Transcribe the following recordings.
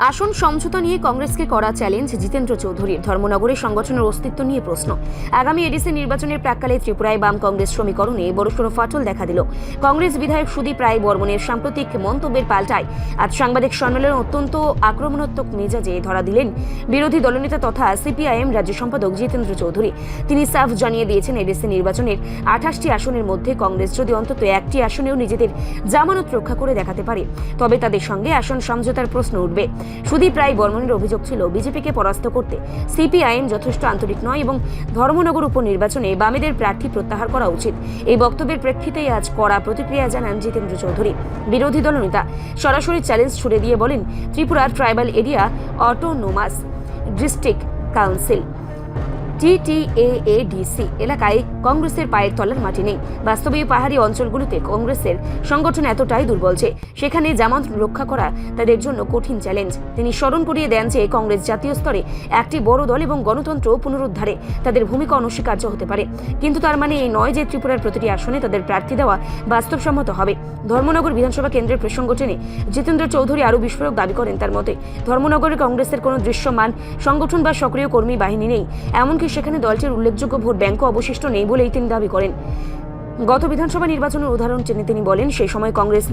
আসন সমঝোতা নিয়ে কংগ্রেসকে করা চ্যালেঞ্জ জিতেন্দ্র চৌধুরীর। ধর্মনগরে সংগঠনের অস্তিত্ব নিয়ে প্রশ্ন। আগামী এডিসি নির্বাচনের প্রাক্কালে ত্রিপুরায় বাম কংগ্রেস সমীকরণে বড়সড় ফাটল দেখা দিল। কংগ্রেস বিধায়ক সুদীপ রায় বর্মনের সাম্প্রতিক মন্তব্যের পাল্টায় আজ সাংবাদিক সম্মেলনে অত্যন্ত আক্রমণাত্মক মেজাজে ধরা দিলেন বিরোধী দলনেতা তথা সিপিআইএম রাজ্য সম্পাদক জিতেন্দ্র চৌধুরী। তিনি সাফ জানিয়ে দিয়েছেন, এডিসি নির্বাচনের 28টি আসনের মধ্যে কংগ্রেস যদি অন্তত একটি আসনেও নিজেদের জামানত রক্ষা করে দেখাতে পারে, তবে তাদের সঙ্গে আসন সমঝোতার প্রশ্ন উঠবে। সুদীপ রায় বর্মনের অভিযোগ ছিল, বিজেপিকে পরাস্ত করতে সিপিআইএম যথেষ্ট আন্তরিক নয় এবং ধর্মনগর উপনির্বাচনে বামেদের প্রার্থী প্রত্যাহার করা উচিত। এই বক্তব্যের প্রেক্ষিতেই আজ কড়া প্রতিক্রিয়া জানান জিতেন্দ্র চৌধুরী। বিরোধী দলনেতা সরাসরি চ্যালেঞ্জ ছুড়ে দিয়ে বলেন, ত্রিপুরার tribal area autonomous district council TTAADC এলাকায় কংগ্রেসের পায়ের তলার মাটি নেই। বাস্তবে পাহাড়ি অঞ্চলগুলোতে কংগ্রেসের সংগঠন এতটাই দুর্বল যে সেখানে জামানত রক্ষা করা তাদের জন্য কঠিন চ্যালেঞ্জ। তিনি স্মরণ করিয়ে দেন যে কংগ্রেস জাতীয় স্তরে একটি বড় দল এবং গণতন্ত্র পুনরুদ্ধারে তাদের ভূমিকা অনস্বীকার্য হতে পারে, কিন্তু তার মানে এই নয় যে ত্রিপুরার প্রতিটি আসনে তাদের প্রার্থী দেওয়া বাস্তবসম্মত হবে। ধর্মনগর বিধানসভা কেন্দ্রের প্রসঙ্গ টেনে জিতেন্দ্র চৌধুরী আরও বিস্ফোরক দাবি করেন, তার মতে ধর্মনগরে কংগ্রেসের কোনো দৃশ্যমান সংগঠন বা সক্রিয় কর্মী বাহিনী নেই, এমনকি সেখানে দলটির উল্লেখযোগ্য ভোট ব্যাংকও অবশিষ্ট নেই বলেই তিনি দাবি করেন। গত বিধানসভা নির্বাচনের উদাহরণ টেনে তিনি বলেন, সেই সময় কংগ্রেস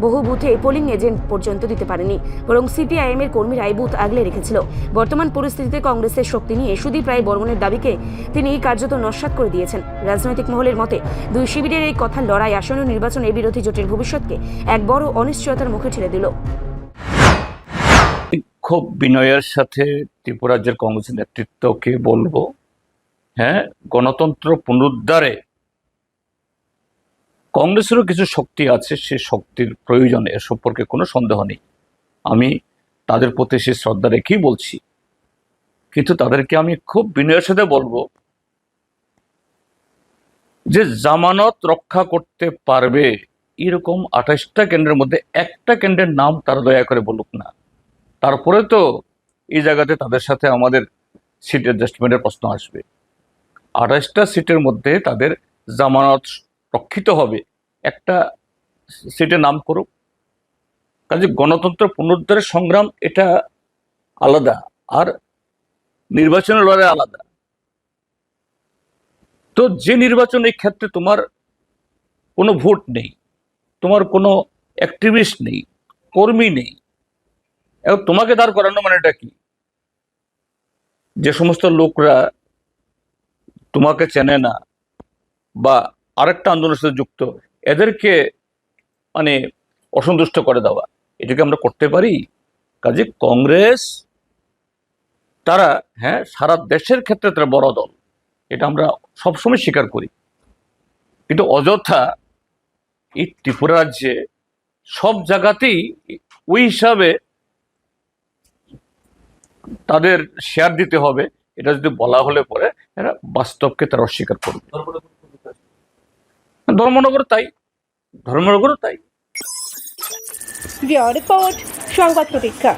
বহু বুথে পোলিং এজেন্ট পর্যন্ত দিতে পারেনি, বরং সিপিআইএম এর কর্মীরাই বুথ আগলে রেখেছিল। বর্তমান পরিস্থিতিতে কংগ্রেসের শক্তি নিয়ে সুদীপ রায় বর্মনের দাবিকে তিনি কার্যত নস্যাৎ করে দিয়েছেন। রাজনৈতিক মহলের মতে দুই শিবিরের এই কথার লড়াই আসন্ন নির্বাচনে বিরোধী জোটের ভবিষ্যৎকে এক বড় অনিশ্চয়তার মুখে ঠেলে দিল। খুব বিনয়ের সাথে ত্রিপুরা রাজ্যের কংগ্রেসের নেতৃত্বকে বলবো, হ্যাঁ, গণতন্ত্র পুনরুদ্ধারে কংগ্রেসেরও কিছু শক্তি আছে, সে শক্তির প্রয়োজন, এ সম্পর্কে কোনো সন্দেহ নেই। আমি তাদের প্রতি সে শ্রদ্ধা রেখেই বলছি, কিন্তু তাদেরকে আমি খুব বিনয়ের সাথে বলবো যে জামানত রক্ষা করতে পারবে এরকম 28টা কেন্দ্রের মধ্যে একটা কেন্দ্রের নাম তারা দয়া করে বলুক না। তারপরে তো এই জায়গাতে তাদের সাথে আমাদের সিট অ্যাডজাস্টমেন্টের প্রশ্ন আসবে। 28টা সিটের মধ্যে তাদের জামানত রক্ষিত হবে, একটা সিটের নাম করুক। কাজে গণতন্ত্র পুনরুদ্ধারের সংগ্রাম এটা আলাদা, আর নির্বাচনের লড়াই আলাদা। তো যে নির্বাচন, এই ক্ষেত্রে তোমার কোনো ভোট নেই, তোমার কোনো অ্যাক্টিভিস্ট নেই, কর্মী নেই, এবং তোমাকে দাঁড় করানো মানে এটা কি? যে সমস্ত লোকরা তোমাকে চেনে না বা আরেকটা আন্দোলনের সাথে যুক্ত, এদেরকে মানে অসন্তুষ্ট করে দেওয়া, এটাকে আমরা করতে পারি? কাজে কংগ্রেস তারা, হ্যাঁ, সারা দেশের ক্ষেত্রে তারা বড় দল, এটা আমরা সবসময় স্বীকার করি, কিন্তু অযথা এই ত্রিপুরা রাজ্যে সব জায়গাতেই ওই হিসাবে তাদের শেয়ার দিতে হবে, এটা যদি বলা হলে পরে এরা বাস্তবকে তারা অস্বীকার করবে। ধর্মনগর তাই, ধর্মনগরও তাই। রিপোর্ট সংবাদ প্রতীক্ষা।